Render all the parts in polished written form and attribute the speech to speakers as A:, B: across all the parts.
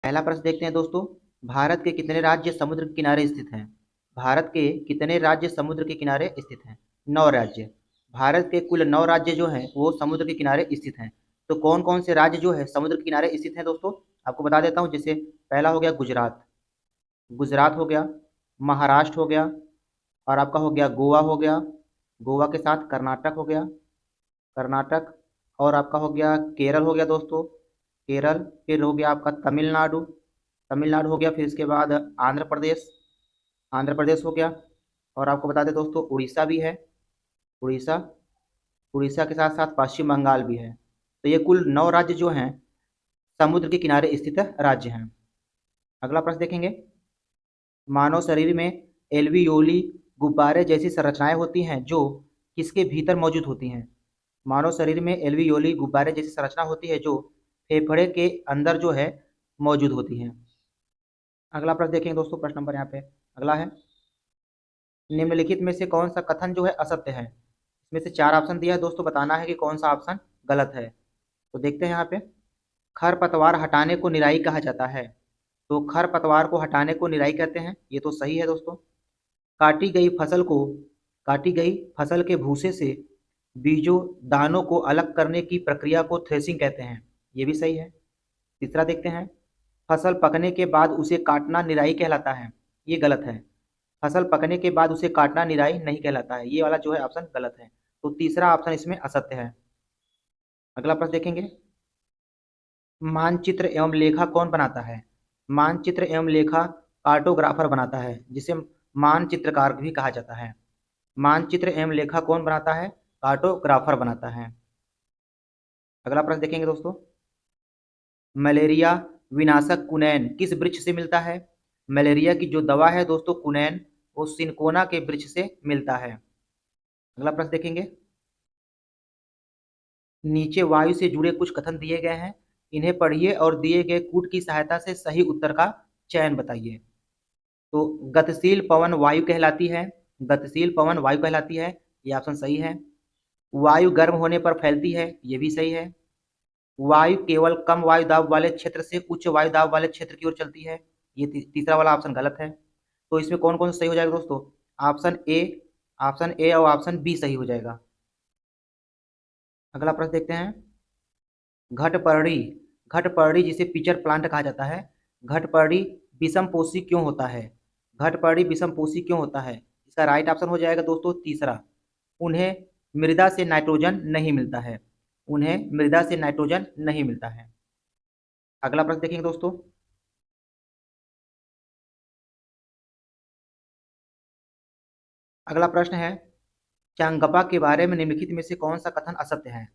A: पहला प्रश्न देखते हैं दोस्तों। भारत के कितने राज्य समुद्र के किनारे स्थित हैं? भारत के कितने राज्य समुद्र के किनारे स्थित हैं? 9 राज्य। भारत के कुल 9 राज्य जो हैं वो समुद्र के किनारे स्थित हैं। तो कौन कौन से राज्य जो है समुद्र के किनारे स्थित हैं दोस्तों? आपको बता देता हूँ। जैसे पहला हो गया गुजरात, गुजरात हो गया। महाराष्ट्र हो गया। और आपका हो गया गोवा हो गया। गोवा के साथ कर्नाटक हो गया, कर्नाटक। और आपका हो गया केरल हो गया दोस्तों, केरल। फिर हो गया आपका तमिलनाडु, तमिलनाडु हो गया। फिर इसके बाद आंध्र प्रदेश, आंध्र प्रदेश हो गया। और आपको बता दें दोस्तों उड़ीसा भी है, उड़ीसा। उड़ीसा के साथ साथ पश्चिम बंगाल भी है। तो ये कुल 9 राज्य जो हैं समुद्र के किनारे स्थित राज्य हैं। अगला प्रश्न देखेंगे। मानव शरीर में एल्वियोली गुब्बारे जैसी संरचनाएं होती हैं जो किसके भीतर मौजूद होती हैं? मानव शरीर में एल्वियोली गुब्बारे जैसी संरचना होती है जो फेफड़े के अंदर जो है मौजूद होती हैं। अगला प्रश्न देखेंगे दोस्तों। प्रश्न नंबर यहाँ पे अगला है, निम्नलिखित में से कौन सा कथन जो है असत्य है? इसमें से 4 ऑप्शन दिया है दोस्तों, बताना है कि कौन सा ऑप्शन गलत है। तो देखते हैं यहाँ पे। खरपतवार हटाने को निराई कहा जाता है। तो खरपतवार को हटाने को निराई कहते हैं, ये तो सही है दोस्तों। काटी गई फसल को, काटी गई फसल के भूसे से बीजों दानों को अलग करने की प्रक्रिया को थ्रेसिंग कहते हैं, ये भी सही है। तीसरा देखते हैं। फसल पकने के बाद उसे काटना निराई कहलाता है, ये गलत है। फसल पकने के बाद उसे काटना निराई नहीं कहलाता है, ये वाला जो है ऑप्शन गलत है। तो तीसरा ऑप्शन इसमें असत्य है। अगला प्रश्न देखेंगे। मानचित्र एवं लेखा कौन बनाता है? मानचित्र एवं लेखा कार्टोग्राफर बनाता है, जिसे मानचित्रकार भी कहा जाता है। मानचित्र एवं लेखा कौन बनाता है? कार्टोग्राफर बनाता है। अगला प्रश्न देखेंगे दोस्तों। मलेरिया विनाशक कुनैन किस वृक्ष से मिलता है? मलेरिया की जो दवा है दोस्तों कुनैन, वो सिनकोना के वृक्ष से मिलता है। अगला प्रश्न देखेंगे। नीचे वायु से जुड़े कुछ कथन दिए गए हैं, इन्हें पढ़िए और दिए गए कूट की सहायता से सही उत्तर का चयन बताइए। तो गतिशील पवन वायु कहलाती है, गतिशील पवन वायु कहलाती है, ये ऑप्शन सही है। वायु गर्म होने पर फैलती है, ये भी सही है। वायु केवल कम वायु दाब वाले क्षेत्र से उच्च वायु दाब वाले क्षेत्र की ओर चलती है, ये तीसरा वाला ऑप्शन गलत है। तो इसमें कौन कौन सा सही हो जाएगा दोस्तों? ऑप्शन ए, ऑप्शन ए और ऑप्शन बी सही हो जाएगा। अगला प्रश्न देखते हैं। घटपर्णी, घटपर्णी जिसे पिचर प्लांट कहा जाता है, घटपर्णी विषमपोषी क्यों होता है? घटपर्णी विषमपोषी क्यों होता है? इसका राइट ऑप्शन हो जाएगा दोस्तों तीसरा। उन्हें मृदा से नाइट्रोजन नहीं मिलता है, उन्हें मृदा से नाइट्रोजन नहीं मिलता है। अगला प्रश्न देखेंगे दोस्तों। अगला प्रश्न है, चांगपा के बारे में निम्नलिखित में से कौन सा कथन असत्य है?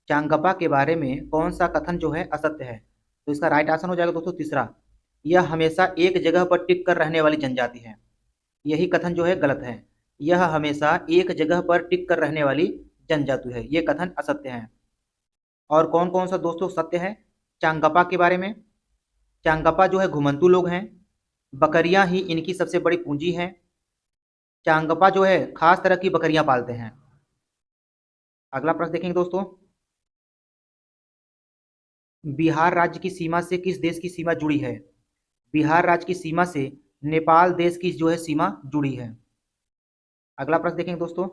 A: चांगपा के बारे में कौन सा कथन जो है असत्य है? तो इसका राइट आंसर हो जाएगा दोस्तों तीसरा। यह हमेशा एक जगह पर टिक कर रहने वाली जनजाति है, यही कथन जो है गलत है। यह हमेशा एक जगह पर टिक कर रहने वाली जनजाति है, ये कथन असत्य है। और कौन कौन सा दोस्तों सत्य है चांगपा के बारे में? चांगपा जो है घुमंतू लोग हैं, बकरियां ही इनकी सबसे बड़ी पूंजी है। चांगपा जो है खास तरह की बकरियां पालते हैं। अगला प्रश्न देखेंगे दोस्तों। बिहार राज्य की सीमा से किस देश की सीमा जुड़ी है? बिहार राज्य की सीमा से नेपाल देश की जो है सीमा जुड़ी है। अगला प्रश्न देखेंगे दोस्तों।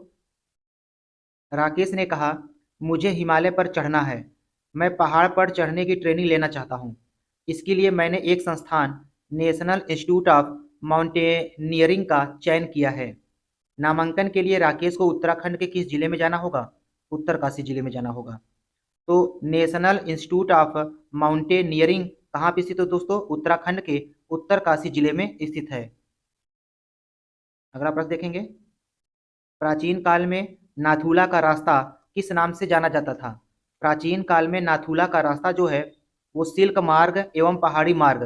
A: राकेश ने कहा, मुझे हिमालय पर चढ़ना है, मैं पहाड़ पर चढ़ने की ट्रेनिंग लेना चाहता हूँ। इसके लिए मैंने एक संस्थान नेशनल इंस्टीट्यूट ऑफ माउंटेनियरिंग का चयन किया है। नामांकन के लिए राकेश को उत्तराखंड के किस जिले में जाना होगा? उत्तरकाशी जिले में जाना होगा। तो नेशनल इंस्टीट्यूट ऑफ माउंटेनियरिंग कहाँ पे स्थित है दोस्तों? उत्तराखंड के उत्तरकाशी जिले में स्थित है। अगला प्रश्न देखेंगे। प्राचीन काल में नाथुला का रास्ता किस नाम से जाना जाता था? प्राचीन काल में नाथुला का रास्ता जो है वो सिल्क मार्ग एवं पहाड़ी मार्ग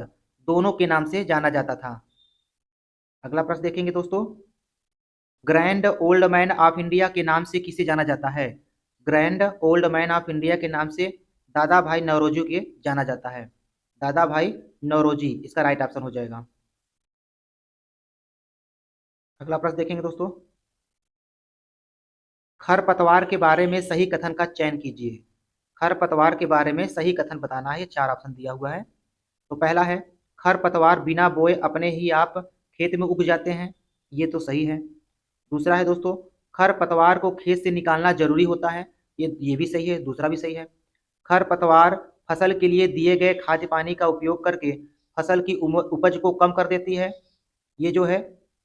A: दोनों के नाम से जाना जाता था। अगला प्रश्न देखेंगे दोस्तों। Grand old man of India के नाम से किसे जाना जाता है? Grand old man of India के नाम से दादा भाई नौरोजी के जाना जाता है, दादा भाई नौरोजी इसका राइट ऑप्शन हो जाएगा। अगला प्रश्न देखेंगे दोस्तों। खरपतवार के बारे में सही कथन का चयन कीजिए। खरपतवार के बारे में सही कथन बताना है, 4 ऑप्शन दिया हुआ है। तो पहला है खरपतवार बिना बोए अपने ही आप खेत में उग जाते हैं, ये तो सही है। दूसरा है दोस्तों, खरपतवार को खेत से निकालना जरूरी होता है, ये भी सही है, दूसरा भी सही है। खरपतवार फसल के लिए दिए गए खाद्य पानी का उपयोग करके फसल की उपज को कम कर देती है, ये जो है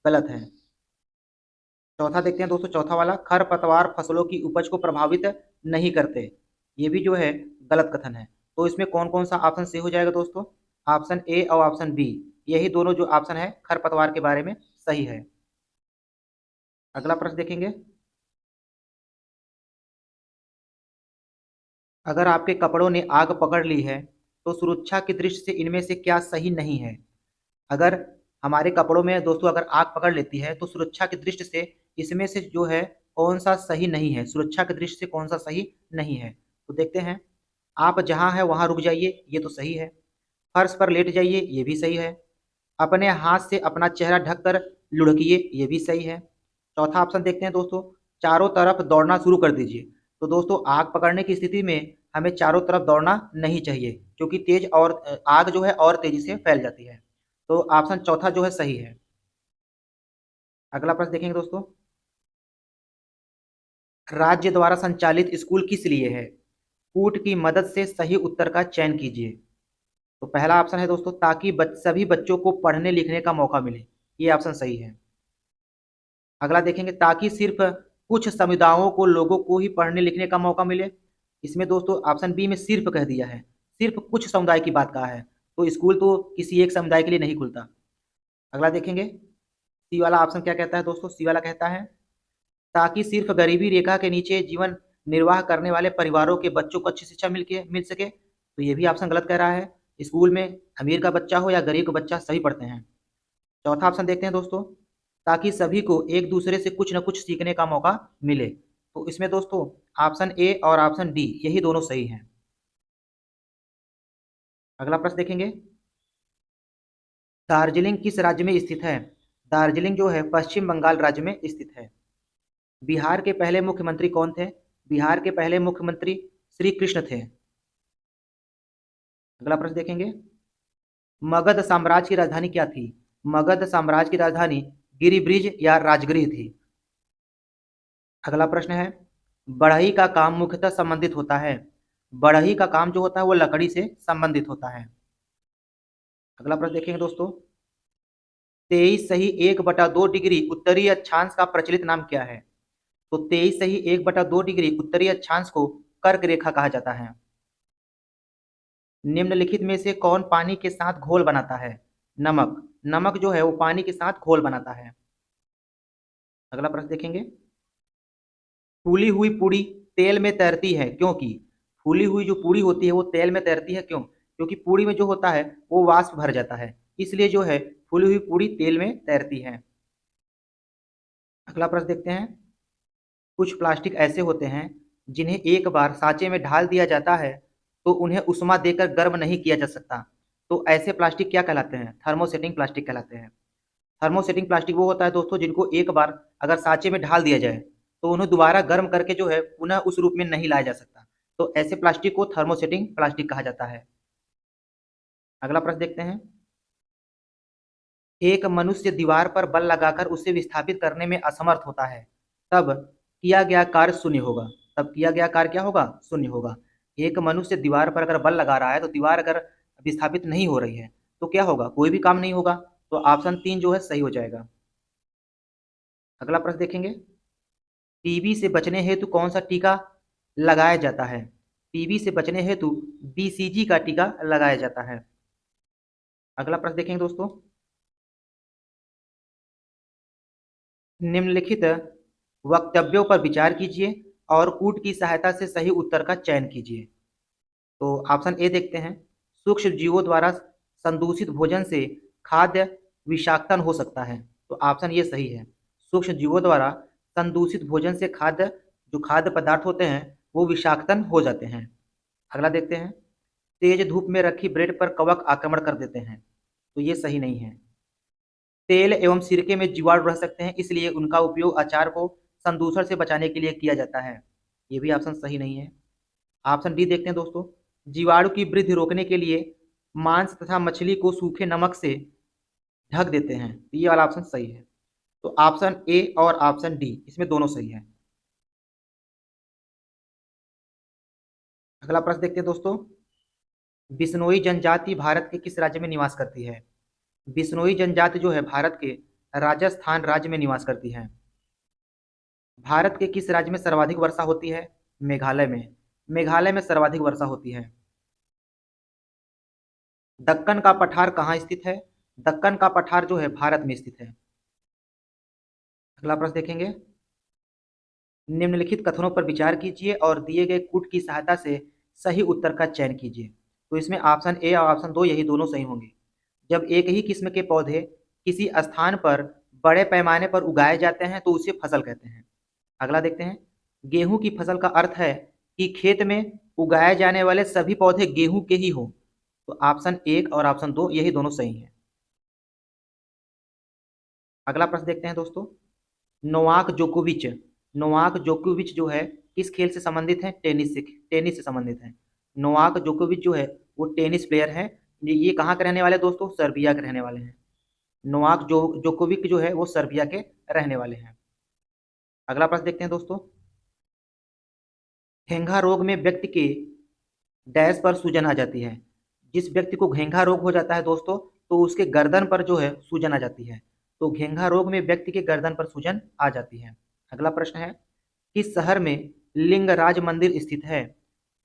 A: गलत है। चौथा देखते हैं दोस्तों, चौथा वाला, खरपतवार फसलों की उपज को प्रभावित नहीं करते, ये भी जो है गलत कथन है। तो इसमें कौन कौन सा ऑप्शन सही हो जाएगा दोस्तों? ऑप्शन ए और ऑप्शन बी, यही दोनों जो ऑप्शन है खरपतवार के बारे में सही है। अगला प्रश्न देखेंगे, अगर आपके कपड़ों ने आग पकड़ ली है तो सुरक्षा की दृष्टि से इनमें से क्या सही नहीं है? अगर हमारे कपड़ों में दोस्तों अगर आग पकड़ लेती है तो सुरक्षा की दृष्टि से इसमें से जो है कौन सा सही नहीं है, सुरक्षा की दृष्टि से कौन सा सही नहीं है? तो देखते हैं, आप जहां है वहां रुक जाइए, ये तो सही है। फर्श पर लेट जाइए, ये भी सही है। अपने हाथ से अपना चेहरा ढककर लुढ़किए, ये भी सही है। चौथा ऑप्शन देखते हैं दोस्तों, चारों तरफ दौड़ना शुरू कर दीजिए। तो दोस्तों आग पकड़ने की स्थिति में हमें चारों तरफ दौड़ना नहीं चाहिए, क्योंकि तेज और आग जो है और तेजी से फैल जाती है। तो ऑप्शन चौथा जो है सही है। अगला प्रश्न देखेंगे दोस्तों, राज्य द्वारा संचालित स्कूल किस लिए है? कूट की मदद से सही उत्तर का चयन कीजिए। तो पहला ऑप्शन है दोस्तों, ताकि सभी बच्चों को पढ़ने लिखने का मौका मिले, ये ऑप्शन सही है। अगला देखेंगे, ताकि सिर्फ कुछ समुदायों को लोगों को ही पढ़ने लिखने का मौका मिले, इसमें दोस्तों ऑप्शन बी में सिर्फ कह दिया है, सिर्फ कुछ समुदाय की बात कहा है, तो स्कूल तो किसी एक समुदाय के लिए नहीं खुलता। अगला देखेंगे, सी वाला ऑप्शन क्या कहता है दोस्तों? सी वाला कहता है ताकि सिर्फ गरीबी रेखा के नीचे जीवन निर्वाह करने वाले परिवारों के बच्चों को अच्छी शिक्षा मिल सके, तो ये भी ऑप्शन गलत कह रहा है। स्कूल में अमीर का बच्चा हो या गरीब का बच्चा सभी पढ़ते हैं। चौथा ऑप्शन देखते हैं दोस्तों, ताकि सभी को एक दूसरे से कुछ न कुछ सीखने का मौका मिले, तो इसमें दोस्तों ऑप्शन ए और ऑप्शन डी यही दोनों सही हैं। अगला प्रश्न देखेंगे, दार्जिलिंग किस राज्य में स्थित है? दार्जिलिंग जो है पश्चिम बंगाल राज्य में स्थित है। बिहार के पहले मुख्यमंत्री कौन थे? बिहार के पहले मुख्यमंत्री श्री कृष्ण थे। अगला प्रश्न देखेंगे, मगध साम्राज्य की राजधानी क्या थी? मगध साम्राज्य की राजधानी गिरिब्रिज या राजगृह थी। अगला प्रश्न है, बढ़ई का काम मुख्यतः संबंधित होता है। बढ़ई का काम जो होता है वो लकड़ी से संबंधित होता है। अगला प्रश्न देखेंगे दोस्तों, 23 सही 1/2 डिग्री उत्तरी अक्षांश का प्रचलित नाम क्या है? तो 23 सही 1/2 डिग्री उत्तरी अक्षांश को कर्क रेखा कहा जाता है। निम्नलिखित में से कौन पानी के साथ घोल बनाता है? नमक। नमक जो है वो पानी के साथ घोल बनाता है। अगला प्रश्न देखेंगे, फूली हुई पूड़ी तेल में तैरती है क्योंकि? फूली हुई जो पूड़ी होती है वो तेल में तैरती है क्यों? क्योंकि पूड़ी में जो होता है वो वाष्प भर जाता है, इसलिए जो है फूली हुई पूड़ी तेल में तैरती है। अगला प्रश्न देखते हैं, कुछ प्लास्टिक ऐसे होते हैं जिन्हें एक बार सांचे में ढाल दिया जाता है तो उन्हें उष्मा देकर गर्म नहीं किया जा सकता, तो ऐसे प्लास्टिक क्या कहलाते हैं? थर्मोसेटिंग प्लास्टिक कहलाते हैं। थर्मोसेटिंग प्लास्टिक वो होता है दोस्तों जिनको एक बार अगर सांचे में ढाल दिया जाए तो उन्हें दोबारा गर्म करके जो है पुनः उस रूप में नहीं लाया जा सकता, तो ऐसे प्लास्टिक को थर्मोसेटिंग प्लास्टिक कहा जाता है। अगला प्रश्न देखते हैं, एक मनुष्य दीवार पर बल लगाकर उसे विस्थापित करने में असमर्थ होता है, तब किया गया कार्य शून्य होगा। तब किया गया कार्य क्या होगा? शून्य होगा। एक मनुष्य दीवार पर अगर बल लगा रहा है तो दीवार अगर विस्थापित नहीं हो रही है तो क्या होगा? कोई भी काम नहीं होगा, तो ऑप्शन 3 जो है सही हो जाएगा। अगला प्रश्न देखेंगे, टीबी से बचने हेतु कौन सा टीका लगाया जाता है? टीबी से बचने हेतु बीसीजी का टीका लगाया जाता है। अगला प्रश्न देखेंगे दोस्तों, निम्नलिखित वक्तव्यों पर विचार कीजिए और कूट की सहायता से सही उत्तर का चयन कीजिए। तो ऑप्शन ए देखते हैं, सूक्ष्म जीवों द्वारा संदूषित भोजन से खाद्य विषाक्तन हो सकता है, तो ऑप्शन ये सही है। सूक्ष्म जीवों द्वारा संदूषित भोजन से जो खाद्य पदार्थ होते हैं वो विषाक्तन हो जाते हैं। अगला देखते हैं, तेज धूप में रखी ब्रेड पर कवक आक्रमण कर देते हैं, तो ये सही नहीं है। तेल एवं सिरके में जीवाणु रह सकते हैं, इसलिए उनका उपयोग अचार को संदूषण से बचाने के लिए किया जाता है, ये भी ऑप्शन सही नहीं है। ऑप्शन डी देखते हैं दोस्तों, जीवाणु की वृद्धि रोकने के लिए मांस तथा मछली को सूखे नमक से ढक देते हैं। तो ये वाला ऑप्शन सही है। तो ऑप्शन ए और ऑप्शन डी इसमें दोनों सही है। अगला प्रश्न देखते हैं दोस्तों। बिश्नोई जनजाति भारत के किस राज्य में निवास करती है? बिश्नोई जनजाति जो है भारत के राजस्थान राज्य में निवास करती है। भारत के किस राज्य में सर्वाधिक वर्षा होती है? मेघालय में। मेघालय में सर्वाधिक वर्षा होती है। दक्कन का पठार कहाँ स्थित है? दक्कन का पठार जो है भारत में स्थित है। अगला प्रश्न देखेंगे। निम्नलिखित कथनों पर विचार कीजिए और दिए गए कूट की सहायता से सही उत्तर का चयन कीजिए। तो इसमें ऑप्शन ए और ऑप्शन दो यही दोनों सही होंगे। जब एक ही किस्म के पौधे किसी स्थान पर बड़े पैमाने पर उगाए जाते हैं तो उसे फसल कहते हैं। अगला देखते हैं। गेहूं की फसल का अर्थ है कि खेत में उगाए जाने वाले सभी पौधे गेहूं के ही हों। तो ऑप्शन एक और ऑप्शन दो यही दोनों सही हैं। अगला प्रश्न देखते हैं दोस्तों। नोवाक जोकोविच नोवाक जोकोविच जो है किस खेल से संबंधित है? टेनिस से संबंधित है। नोवाक जोकोविच जो है वो टेनिस प्लेयर है। ये कहाँ के रहने वाले हैं दोस्तों? सर्बिया के रहने वाले हैं। नोवाक जोकोविक जो है वो सर्बिया के रहने वाले हैं। अगला प्रश्न देखते हैं दोस्तों। घेंघा रोग में व्यक्ति के डैश पर सूजन आ जाती है। जिस व्यक्ति को घेंघा रोग हो जाता है दोस्तों तो उसके गर्दन पर जो है सूजन आ जाती है। तो घेंघा रोग में व्यक्ति के गर्दन पर सूजन आ जाती है। अगला प्रश्न है। किस शहर में लिंगराज मंदिर स्थित है?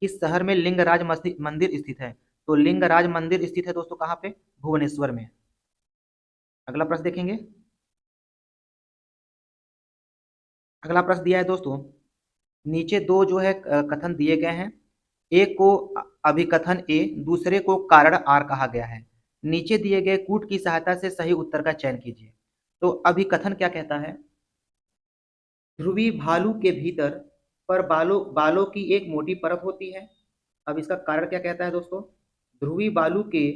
A: किस शहर में लिंगराज मंदिर स्थित है? तो लिंगराज मंदिर स्थित है दोस्तों कहाँ पे? भुवनेश्वर में। अगला प्रश्न देखेंगे। अगला प्रश्न दिया है दोस्तों। नीचे दो जो है कथन दिए गए हैं। एक को अभिकथन ए, दूसरे को कारण आर कहा गया है। नीचे दिए गए कूट की सहायता से सही उत्तर का चयन कीजिए। तो अभिकथन क्या कहता है? ध्रुवी भालू के भीतर पर बालों बालों की एक मोटी परत होती है। अब इसका कारण क्या कहता है दोस्तों? ध्रुवी बालू के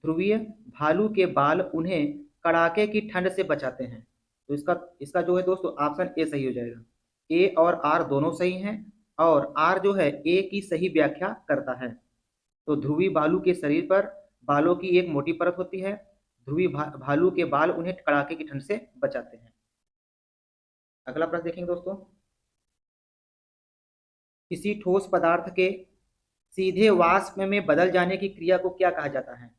A: ध्रुवीय भालू के बाल उन्हें कड़ाके की ठंड से बचाते हैं। तो इसका इसका जो है दोस्तों ऑप्शन ए सही हो जाएगा। ए और आर दोनों सही हैं और आर जो है ए की सही व्याख्या करता है। तो ध्रुवी भालू के शरीर पर बालों की एक मोटी परत होती है। ध्रुवी भालू के बाल उन्हें कड़ाके की ठंड से बचाते हैं। अगला प्रश्न देखेंगे दोस्तों। किसी ठोस पदार्थ के सीधे वाष्प में बदल जाने की क्रिया को क्या कहा जाता है?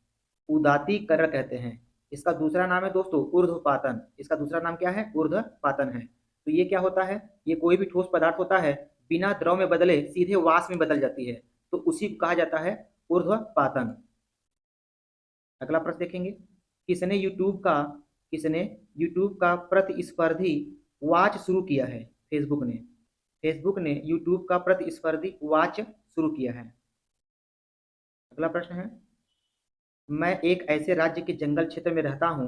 A: उदातीकरण कहते हैं। इसका दूसरा नाम है दोस्तों ऊर्ध्वपातन। इसका दूसरा नाम क्या है? ऊर्ध्वपातन है। तो ये क्या होता है? ये कोई भी ठोस पदार्थ होता है बिना द्रव में बदले सीधे वाष्प में बदल जाती है तो उसी को कहा जाता है ऊर्ध्वपातन। अगला प्रश्न देखेंगे। किसने यूट्यूब का किसने यूट्यूब का प्रतिस्पर्धी वॉच शुरू किया है? फेसबुक ने। फेसबुक ने यूट्यूब का प्रतिस्पर्धी वॉच शुरू किया है। अगला प्रश्न है। मैं एक ऐसे राज्य के जंगल क्षेत्र में रहता हूँ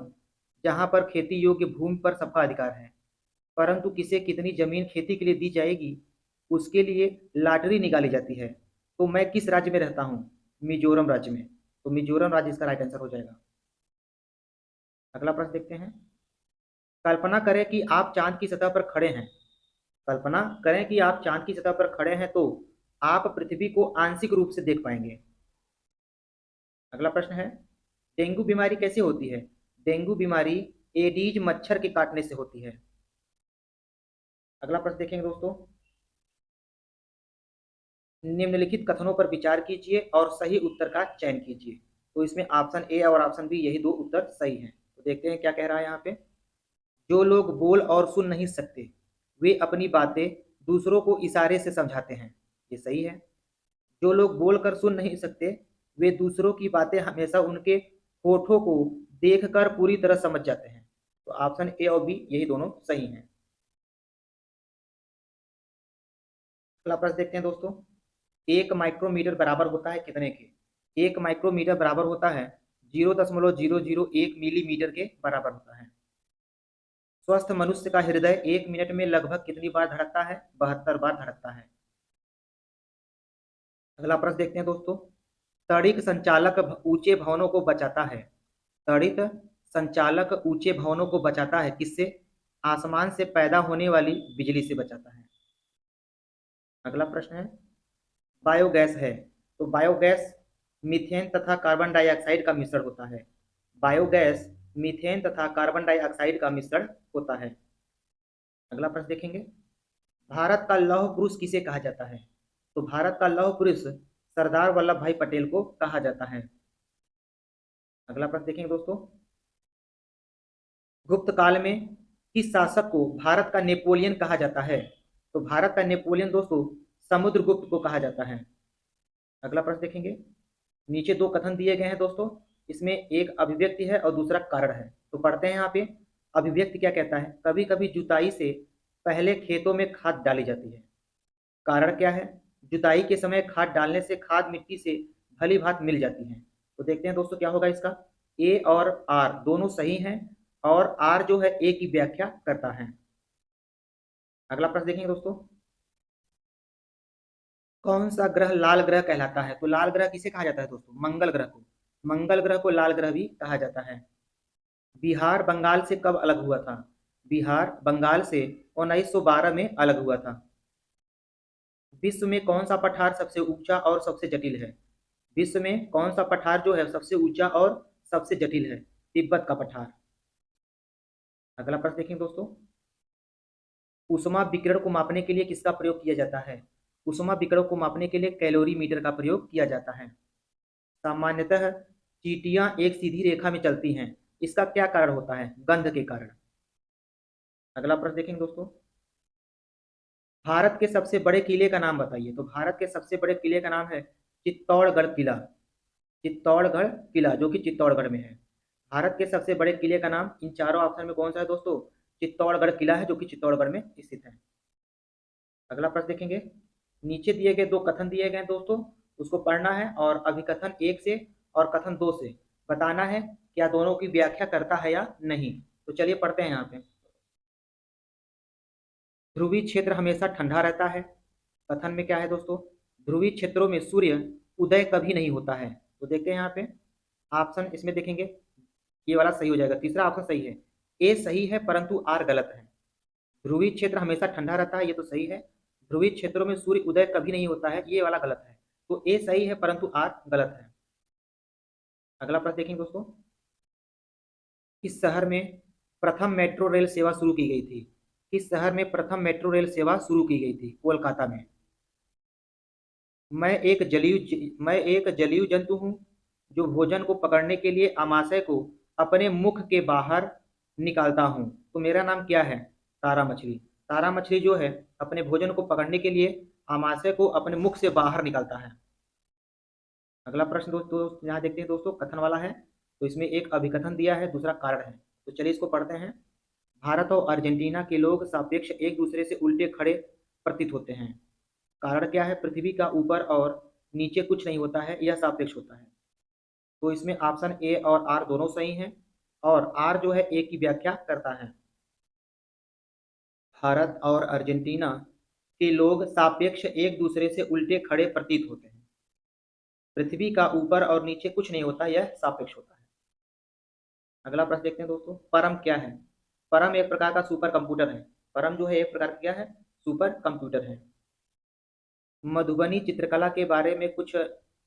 A: जहाँ पर खेती योग्य भूमि पर सबका अधिकार है, परंतु किसे कितनी जमीन खेती के लिए दी जाएगी उसके लिए लॉटरी निकाली जाती है। तो मैं किस राज्य में रहता हूँ? मिजोरम राज्य में। तो मिजोरम राज्य इसका राइट आंसर हो जाएगा। अगला प्रश्न देखते हैं। कल्पना करें कि आप चांद की सतह पर खड़े हैं। कल्पना करें कि आप चांद की सतह पर खड़े हैं तो आप पृथ्वी को आंशिक रूप से देख पाएंगे। अगला प्रश्न है। डेंगू बीमारी कैसे होती है? डेंगू बीमारी एडीज मच्छर के काटने से होती है। अगला प्रश्न देखेंगे दोस्तों। निम्नलिखित कथनों पर विचार कीजिए और सही उत्तर का चयन कीजिए। तो इसमें ऑप्शन ए और ऑप्शन बी यही दो उत्तर सही हैं। तो देखते हैं क्या कह रहा है यहाँ पे। जो लोग बोल और सुन नहीं सकते वे अपनी बातें दूसरों को इशारे से समझाते हैं। ये सही है। जो लोग बोल कर सुन नहीं सकते वे दूसरों की बातें हमेशा उनके होठों को देखकर पूरी तरह समझ जाते हैं। तो ऑप्शन ए और बी यही दोनों सही हैं। अगला प्रश्न देखते हैं दोस्तों। एक माइक्रोमीटर बराबर होता है कितने के? एक माइक्रोमीटर बराबर होता है 0.001 मिलीमीटर के बराबर होता है। स्वस्थ मनुष्य का हृदय 1 मिनट में लगभग कितनी बार धड़कता है? 72 बार धड़कता है। अगला प्रश्न देखते हैं दोस्तों। तड़िक संचालक ऊंचे भवनों को बचाता है। तड़ित संचालक ऊंचे भवनों को बचाता है किससे? आसमान से पैदा होने वाली बिजली से बचाता है। अगला प्रश्न है। बायोगैस है तो बायोगैस मीथेन तथा कार्बन डाइऑक्साइड का मिश्रण होता है। बायोगैस मीथेन तथा कार्बन डाइऑक्साइड का मिश्रण होता है। अगला प्रश्न देखेंगे, भारत का लौह पुरुष किसे कहा जाता है? तो भारत का लौह पुरुष सरदार वल्लभ भाई पटेल को कहा जाता है। अगला प्रश्न देखेंगे दोस्तों, गुप्त काल में किस शासक को भारत का नेपोलियन कहा जाता है? तो भारत का नेपोलियन दोस्तों समुद्रगुप्त को कहा जाता है। अगला प्रश्न देखेंगे, नीचे दो कथन दिए गए हैं दोस्तों, इसमें एक अभिव्यक्ति है और दूसरा कारण है। तो पढ़ते हैं यहाँ पे। अभिव्यक्ति क्या कहता है? कभी कभी जुताई से पहले खेतों में खाद डाली जाती है। कारण क्या है? जुताई के समय खाद डालने से खाद मिट्टी से भली भांति मिल जाती है। तो देखते हैं दोस्तों क्या होगा इसका। ए और आर दोनों सही हैं और आर जो है ए की व्याख्या करता है। अगला प्रश्न देखेंगे दोस्तों, कौन सा ग्रह लाल ग्रह कहलाता है? तो लाल ग्रह किसे कहा जाता है दोस्तों? मंगल ग्रह को। मंगल ग्रह को लाल ग्रह भी कहा जाता है। बिहार बंगाल से कब अलग हुआ था? बिहार बंगाल से 1912 में अलग हुआ था। विश्व में कौन सा पठार सबसे ऊंचा और सबसे जटिल है? विश्व में कौन सा पठार जो है सबसे ऊंचा और सबसे जटिल है? तिब्बत का पठार। अगला प्रश्न देखें दोस्तों, ऊष्मा विकिरण को मापने के लिए किसका प्रयोग किया जाता है? ऊष्मा विकिरण को मापने के लिए कैलोरीमीटर का प्रयोग किया जाता है। सामान्यतः चींटियां एक सीधी रेखा में चलती हैं, इसका क्या कारण होता है? गंध के कारण। अगला प्रश्न देखेंगे दोस्तों, भारत के सबसे बड़े किले का नाम बताइए। तो भारत के सबसे बड़े किले का नाम है चित्तौड़गढ़ किला। चित्तौड़गढ़ किला जो कि चित्तौड़गढ़ में है। भारत के सबसे बड़े किले का नाम इन चारों ऑप्शन में कौन सा है दोस्तों? चित्तौड़गढ़ किला है जो कि चित्तौड़गढ़ में स्थित है। अगला प्रश्न देखेंगे, नीचे दिए गए दो कथन दिए गए दोस्तों, उसको पढ़ना है और अभिकथन एक से और कथन दो से बताना है क्या दोनों की व्याख्या करता है या नहीं। तो चलिए पढ़ते हैं यहाँ पे। ध्रुवीय क्षेत्र हमेशा ठंडा रहता है। कथन में क्या है दोस्तों? ध्रुवीय क्षेत्रों में सूर्य उदय कभी नहीं होता है। तो देखते हैं यहाँ पे ऑप्शन, इसमें देखेंगे ये वाला सही हो जाएगा, तीसरा ऑप्शन सही है। ए सही है परंतु आर गलत है। ध्रुवीय क्षेत्र हमेशा ठंडा रहता है, ये तो सही है। ध्रुवीय क्षेत्रों में सूर्य उदय कभी नहीं होता है, ये वाला गलत है। तो ए सही है परंतु आर गलत है। अगला प्रश्न देखेंगे दोस्तों, किस शहर में प्रथम मेट्रो रेल सेवा शुरू की गई थी? किस शहर में प्रथम मेट्रो रेल सेवा शुरू की गई थी? कोलकाता में। मैं एक जलीय जंतु हूँ जो भोजन को पकड़ने के लिए आमाशय को अपने मुख के बाहर निकालता हूँ। तो मेरा नाम क्या है? तारा मछली। तारा मछली जो है अपने भोजन को पकड़ने के लिए आमाशय को अपने मुख से बाहर निकालता है। अगला प्रश्न दोस्तों यहाँ देखते हैं दोस्तों, कथन वाला है। तो इसमें एक अभिकथन दिया है, दूसरा कारण है। तो चलिए इसको पढ़ते हैं। भारत और अर्जेंटीना के लोग सापेक्ष एक दूसरे से उल्टे खड़े प्रतीत होते हैं। कारण क्या है? पृथ्वी का ऊपर और नीचे कुछ नहीं होता है, यह सापेक्ष होता है। तो इसमें ऑप्शन ए और आर दोनों सही हैं और आर जो है ए की व्याख्या करता है। भारत और अर्जेंटीना के लोग सापेक्ष एक दूसरे से उल्टे खड़े प्रतीत होते हैं। पृथ्वी का ऊपर और नीचे कुछ नहीं होता, यह सापेक्ष होता है। अगला प्रश्न देखते हैं दोस्तों, परम क्या है? परम एक प्रकार का सुपर कंप्यूटर है। परम जो है एक प्रकार का क्या है? सुपर कंप्यूटर है। मधुबनी चित्रकला के बारे में कुछ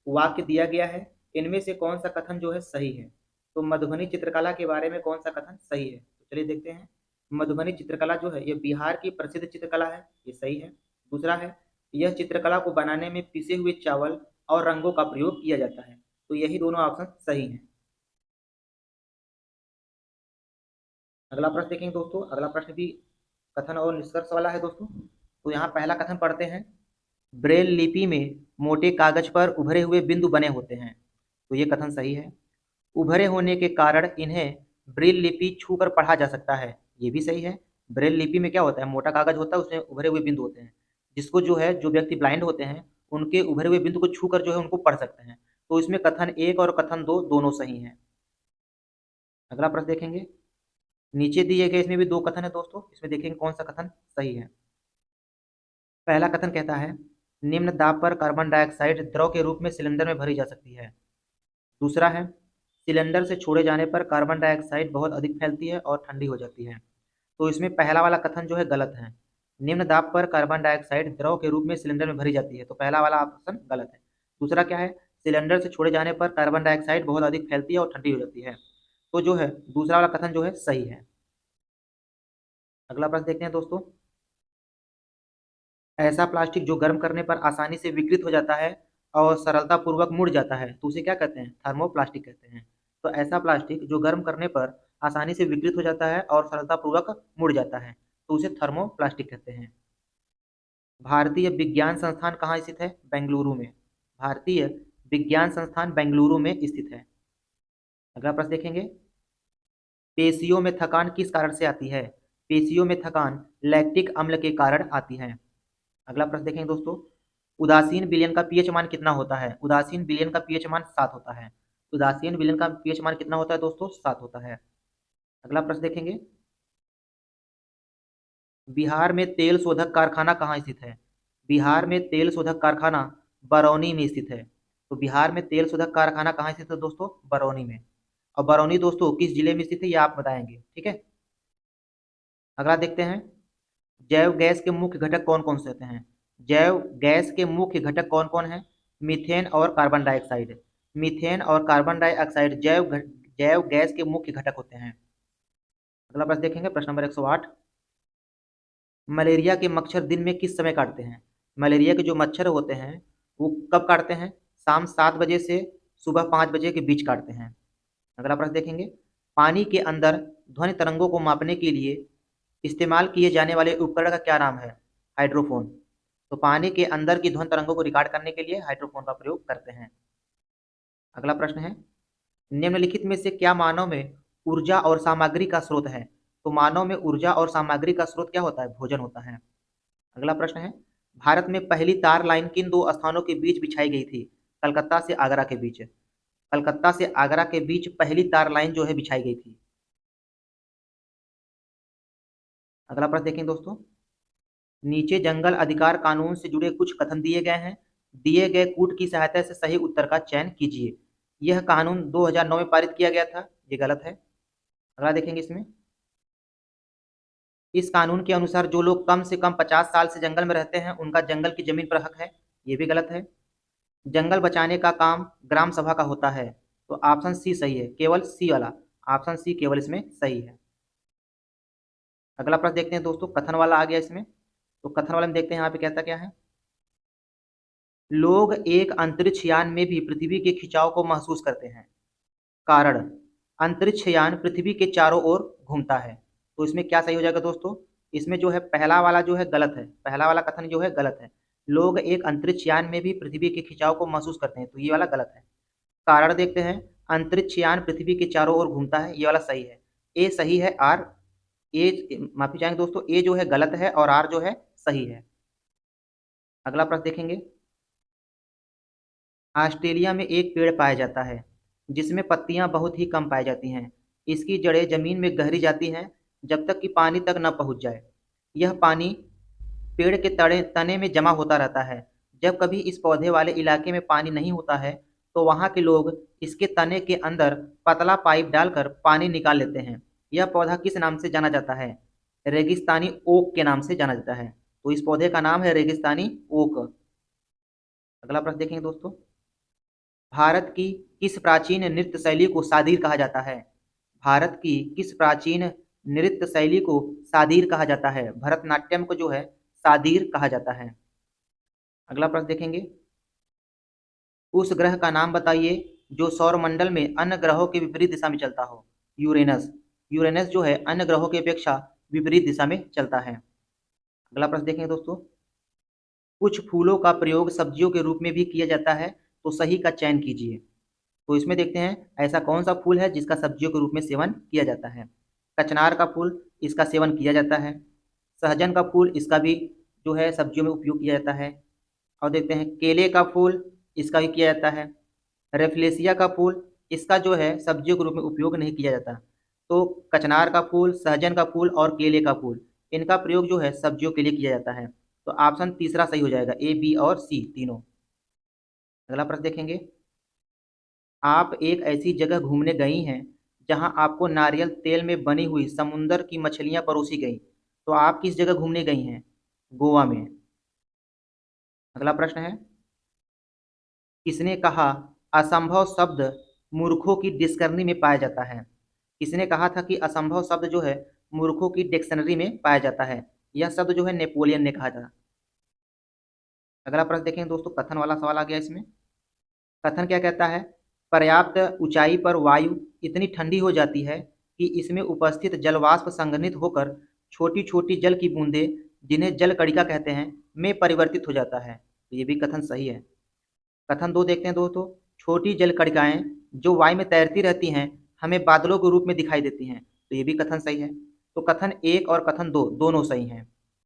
A: वाक्य दिया गया है, इनमें से कौन सा कथन जो है सही है? तो मधुबनी चित्रकला के बारे में कौन सा कथन सही है? तो चलिए देखते हैं। मधुबनी चित्रकला जो है ये बिहार की प्रसिद्ध चित्रकला है, ये सही है। दूसरा है, यह चित्रकला को बनाने में पिसे हुए चावल और रंगों का प्रयोग किया जाता है। तो यही दोनों ऑप्शन सही हैं। अगला प्रश्न देखेंगे दोस्तों, अगला प्रश्न भी कथन और निष्कर्ष वाला है दोस्तों। तो यहाँ पहला कथन पढ़ते हैं, ब्रेल लिपि में मोटे कागज पर उभरे हुए बिंदु बने होते हैं। तो ये कथन सही है। उभरे होने के कारण इन्हें ब्रेल लिपि छूकर पढ़ा जा सकता है, ये भी सही है। ब्रेल लिपि में क्या होता है? मोटा कागज होता है, उसमें उभरे हुए बिंदु होते हैं, जिसको जो है जो व्यक्ति ब्लाइंड होते हैं उनके उभरे हुए बिंदु को छूकर जो है उनको पढ़ सकते हैं। तो इसमें कथन एक और कथन दो दोनों सही हैं। अगला प्रश्न देखेंगे, नीचे दिए गए इसमें भी दो कथन है दोस्तों, इसमें देखेंगे कौन सा कथन सही है। पहला कथन कहता है, निम्न दाब पर कार्बन डाइऑक्साइड द्रव के रूप में सिलेंडर में भरी जा सकती है। दूसरा है, सिलेंडर से छोड़े जाने पर कार्बन डाइऑक्साइड बहुत अधिक फैलती है और ठंडी हो जाती है। तो इसमें पहला वाला कथन जो है गलत है। निम्न दाब पर कार्बन डाइऑक्साइड द्रव के रूप में सिलेंडर में भरी जाती है, तो पहला वाला ऑप्शन गलत है। दूसरा क्या है, सिलेंडर से छोड़े जाने पर कार्बन डाइऑक्साइड बहुत अधिक फैलती है और ठंडी हो जाती है। तो जो है दूसरा वाला कथन जो है सही है। अगला प्रश्न देखते हैं दोस्तों। ऐसा प्लास्टिक जो गर्म करने पर आसानी से विकृत हो जाता है और सरलतापूर्वक मुड़ जाता है तो उसे क्या कहते हैं? थर्मोप्लास्टिक कहते हैं। तो ऐसा प्लास्टिक जो गर्म करने पर आसानी से विकृत हो जाता है और सरलतापूर्वक मुड़ जाता है तो उसे थर्मोप्लास्टिक कहते हैं। भारतीय विज्ञान संस्थान कहाँ स्थित है? बेंगलुरु में। भारतीय विज्ञान संस्थान बेंगलुरु में स्थित है। अगला प्रश्न देखेंगे। पेशियों में थकान किस कारण से आती है? पेशियों में थकान लैक्टिक अम्ल के कारण आती है। अगला प्रश्न देखेंगे दोस्तों। उदासीन विलयन का पीएच मान कितना होता है? उदासीन विलयन का पीएच मान 7 होता है। उदासीन विलयन का पीएच मान कितना होता है दोस्तों? 7 होता है। अगला प्रश्न देखेंगे। बिहार में तेल शोधक कारखाना कहाँ स्थित है? बिहार में तेल शोधक कारखाना बरौनी में स्थित है। तो बिहार में तेल शोधक कारखाना कहाँ स्थित है दोस्तों? बरौनी में। और बरौनी दोस्तों किस जिले में स्थित है ये आप बताएंगे, ठीक है। अगला देखते हैं। जैव गैस के मुख्य घटक कौन कौन से होते हैं? जैव गैस के मुख्य घटक कौन कौन है? मीथेन और कार्बन डाइऑक्साइड। मीथेन और कार्बन डाइऑक्साइड जैव गैस के मुख्य घटक होते हैं। अगला प्रश्न देखेंगे, प्रश्न नंबर 108। मलेरिया के मच्छर दिन में किस समय काटते हैं? मलेरिया के जो मच्छर होते हैं वो कब काटते हैं? शाम 7 बजे से सुबह 5 बजे के बीच काटते हैं। अगला प्रश्न देखेंगे। पानी के अंदर ध्वनि तरंगों को मापने के लिए इस्तेमाल किए जाने वाले उपकरण का क्या नाम है? हाइड्रोफोन। तो पानी के अंदर की ध्वनि तरंगों को रिकॉर्ड करने के लिए हाइड्रोफोन का प्रयोग करते हैं। अगला प्रश्न है। निम्नलिखित में से क्या मानव में ऊर्जा और सामग्री का स्रोत है? तो मानव में ऊर्जा और सामग्री का स्रोत क्या होता है? भोजन होता है। अगला प्रश्न है। भारत में पहली तार लाइन किन दो स्थानों के बीच बिछाई गई थी? कलकत्ता से आगरा के बीच। कलकत्ता से आगरा के बीच पहली तार लाइन जो है बिछाई गई थी। अगला प्रश्न देखें दोस्तों। नीचे जंगल अधिकार कानून से जुड़े कुछ कथन दिए गए हैं। दिए गए कूट की सहायता से सही उत्तर का चयन कीजिए। यह कानून 2009 में पारित किया गया था, ये गलत है। अगला देखेंगे इसमें। इस कानून के अनुसार जो लोग कम से कम 50 साल से जंगल में रहते हैं उनका जंगल की जमीन पर हक है, ये भी गलत है। जंगल बचाने का काम ग्राम सभा का होता है, तो ऑप्शन सी सही है, केवल सी वाला ऑप्शन सी केवल इसमें सही है। अगला प्रश्न देखते हैं दोस्तों, कथन वाला आ गया इसमें। तो कथन वाले में देखते हैं यहाँ पे कहता क्या है। लोग एक अंतरिक्ष यान में भी पृथ्वी के खिंचाव को महसूस करते हैं। कारण, अंतरिक्ष यान पृथ्वी के चारों ओर घूमता है। तो इसमें क्या सही हो जाएगा दोस्तों? इसमें जो है पहला वाला जो है गलत है, पहला वाला कथन जो है गलत है। लोग एक अंतरिक्ष यान में भी पृथ्वी के खिंचाव को महसूस करते हैं, तो ये वाला गलत है। कारण देखते हैं। अंतरिक्ष यान पृथ्वी के चारों ओर घूमता है, ये वाला सही है। ए सही है, आर ए माफी चाहेंगे दोस्तों, ए जो है गलत है और आर जो है सही है। अगला प्रश्न देखेंगे। ऑस्ट्रेलिया में एक पेड़ पाया जाता है जिसमें पत्तियां बहुत ही कम पाई जाती हैं। इसकी जड़ें जमीन में गहरी जाती हैं जब तक कि पानी तक न पहुंच जाए। यह पानी पेड़ के तड़े तने में जमा होता रहता है। जब कभी इस पौधे वाले इलाके में पानी नहीं होता है तो वहाँ के लोग इसके तने के अंदर पतला पाइप डालकर पानी निकाल लेते हैं। यह पौधा किस नाम से जाना जाता है? रेगिस्तानी ओक के नाम से जाना जाता है। तो इस पौधे का नाम है रेगिस्तानी ओक। अगला प्रश्न देखेंगे दोस्तों। भारत की किस प्राचीन नृत्य शैली को सादीर कहा जाता है? भारत की किस प्राचीन नृत्य शैली को सादीर कहा जाता है? भरतनाट्यम को जो है सादीर कहा जाता है। अगला प्रश्न देखेंगे। उस ग्रह का नाम बताइए जो सौरमंडल में अन्य ग्रहों के विपरीत दिशा में चलता हो। यूरेनस। यूरेनस जो है अन्य ग्रहों की अपेक्षा विपरीत दिशा में चलता है। अगला प्रश्न देखेंगे दोस्तों। कुछ फूलों का प्रयोग सब्जियों के रूप में भी किया जाता है, तो सही का चयन कीजिए। तो इसमें देखते हैं ऐसा कौन सा फूल है जिसका सब्जियों के रूप में सेवन किया जाता है। कचनार का फूल, इसका सेवन किया जाता है। सहजन का फूल, इसका भी जो है सब्जियों में उपयोग किया जाता है। और देखते हैं केले का फूल, इसका भी किया जाता है। रेफ्लेसिया का फूल, इसका जो है सब्जियों के रूप में उपयोग नहीं किया जाता। तो कचनार का फूल, सहजन का फूल और केले का फूल, इनका प्रयोग जो है सब्जियों के लिए किया जाता है। तो ऑप्शन तीसरा सही हो जाएगा, ए बी और सी तीनों। अगला प्रश्न देखेंगे। आप एक ऐसी जगह घूमने गई हैं जहां आपको नारियल तेल में बनी हुई समुंदर की मछलियां परोसी गई, तो आप किस जगह घूमने गई हैं? गोवा में। अगला प्रश्न है। किसने कहा असंभव शब्द मूर्खों की डिक्शनरी में पाया जाता है? किसने कहा था कि असंभव शब्द जो है मूर्खों की डिक्शनरी में पाया जाता है? यह शब्द जो है नेपोलियन ने कहा था। अगला प्रश्न देखेंगे दोस्तों, कथन वाला सवाल आ गया इसमें। कथन क्या कहता है? पर्याप्त ऊंचाई पर वायु इतनी ठंडी हो जाती है कि इसमें उपस्थित जलवाष्प संघनित होकर छोटी छोटी जल की बूंदें, जिन्हें जल कणिका कहते हैं, में परिवर्तित हो जाता है। तो ये भी कथन सही है। कथन दो देखते हैं दोस्तों। छोटी जल कणिकाएं जो वायु में तैरती रहती हैं, हमें बादलों के रूप में दिखाई देती हैं। तो ये भी कथन सही है। तो कथन एक और कथन दो दोनों सही हैं।